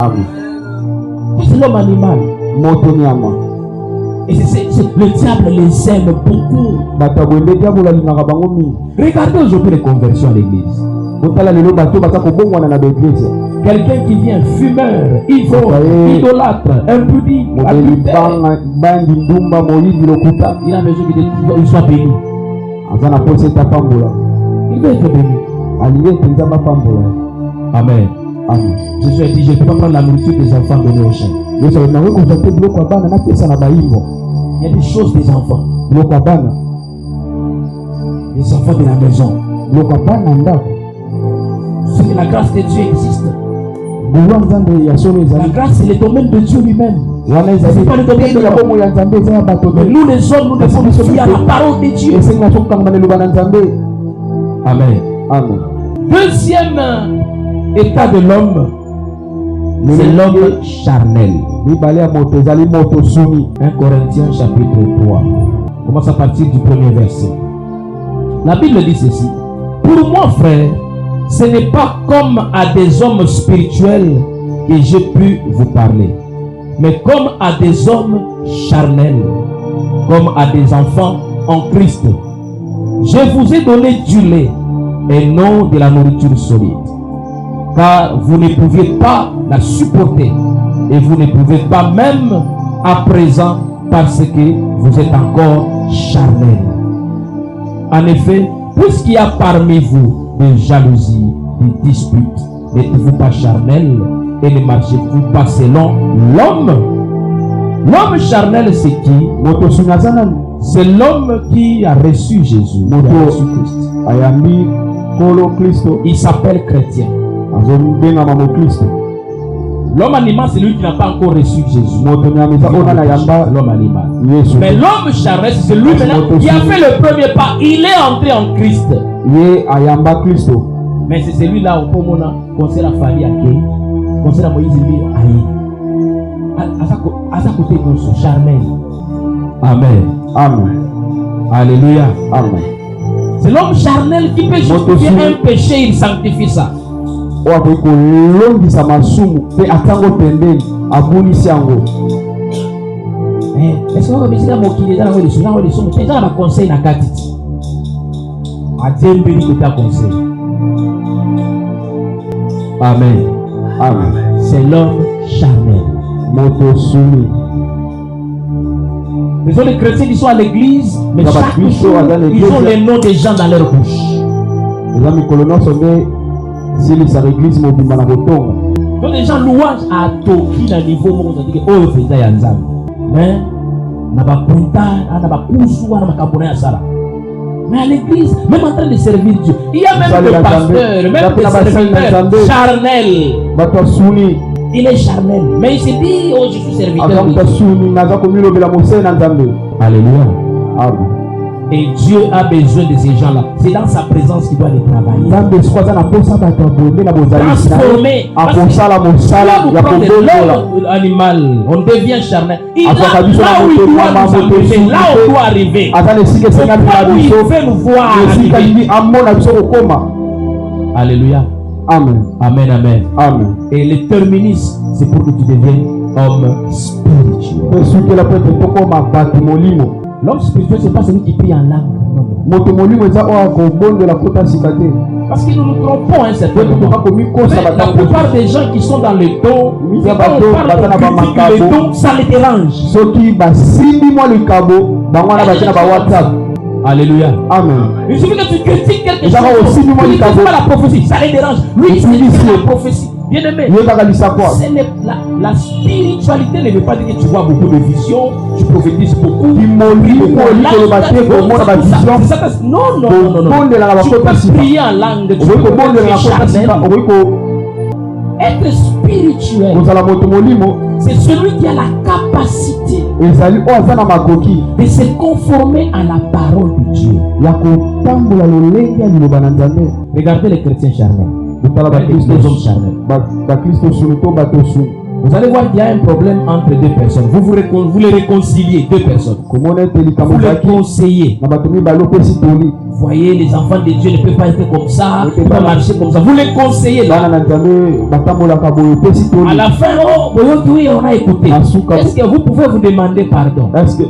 Amen. C'est l'homme animal. Et le diable les aime beaucoup. Regardez aujourd'hui les conversions à l'église. Quelqu'un qui vient fumeur, ivrogne, idolâtre, impudique, adultère. Il a besoin qu'il soit béni. Il veut être béni. Amen. Amen. Jésus a dit, je ne peux pas prendre la nourriture des enfants donnée aux chiens. Il y a des choses des enfants. Les enfants de la maison. C'est que la grâce de Dieu existe. La grâce, c'est le domaine de Dieu lui-même. C'est pas le domaine de l'homme. Mais nous les hommes, nous devons nous fier à la parole de Dieu. Amen. Amen. Deuxième état de l'homme, c'est l'homme charnel. 1 Corinthiens chapitre 3. On commence à partir du premier verset. La Bible dit ceci. Pour moi, frère, ce n'est pas comme à des hommes spirituels que j'ai pu vous parler, mais comme à des hommes charnels, comme à des enfants en Christ. Je vous ai donné du lait et non de la nourriture solide, car vous ne pouviez pas la supporter et vous ne pouvez pas même à présent parce que vous êtes encore charnel. En effet, puisqu'il y a parmi vous des jalousies, des disputes, n'êtes-vous pas charnel et ne marchez-vous pas selon l'homme? L'homme charnel, c'est qui? C'est l'homme qui a reçu Jésus, qui a reçu Christ. Il s'appelle chrétien. L'homme animal, c'est lui qui n'a pas encore reçu Jésus. L'homme animal. Mais l'homme charnel, c'est celui maintenant qui a fait le premier pas. Il est entré en Christ. Mais c'est celui-là au Pomona, conseil la famille à qui, conseil la Moïse lui à sa côté de son charnel. Amen. Amen. Alléluia. Amen. C'est l'homme charnel qui peut justifier un péché, il sanctifie ça. Est-ce que vous avez dit que vous avez un conseil dans la conseil? Amen. Amen. C'est l'homme charnel. Ce sont les chrétiens qui sont à l'église, mais chaque jour, ils ont les noms des gens dans leur bouche. Donc les gens louanges à Toki dans le niveau où on dit que oh faisait yanzam. Mais n'a pas punta, n'a pas kusu, n'a pas kabona sala. Mais à l'église, même en train de servir Dieu, il y a même des pasteurs, même des serviteurs charnels. Il est charnel, mais il se dit oh je suis serviteur de Dieu. Alléluia. Amen. Et Dieu a besoin de ces gens-là. C'est dans sa présence qu'il doit les travailler. Transformer. Animal, on devient charnel. Là où il doit nous amener, là où on doit arriver. Au point où il veut nous voir arriver. Alléluia. Amen. Amen, amen. Amen. Et le terminus, c'est pour que tu deviennes homme spirituel. L'homme spirituel, ce n'est pas celui qui prie en langue. Non. Parce que nous nous trompons un certain moment. La plupart des gens qui sont dans les dons, quand on parle de les dons, ça les dérange. Alléluia. Amen. Il suffit que tu critiques quelque chose. Tu ne critiques pas la prophétie, ça les dérange. Lui, il critique la prophétie. Bien aimé, la spiritualité ne veut pas dire que tu vois beaucoup de visions, tu prophétises beaucoup. Non. Tu peux prier en langue, tu peux prier charnel. Être spirituel, c'est celui qui a la capacité de se conformer à la parole de Dieu. Regardez les chrétiens charnels. Les hommes charnels. Vous allez voir qu'il y a un problème entre deux personnes. Vous les réconciliez, deux personnes. Vous les conseillez. voyez, les enfants de Dieu ne peuvent pas être comme ça, ne peuvent pas marcher comme ça. Vous les conseillez là. À la fin, oh, oui, on a écouté. Est-ce que vous pouvez vous demander pardon? Est-ce que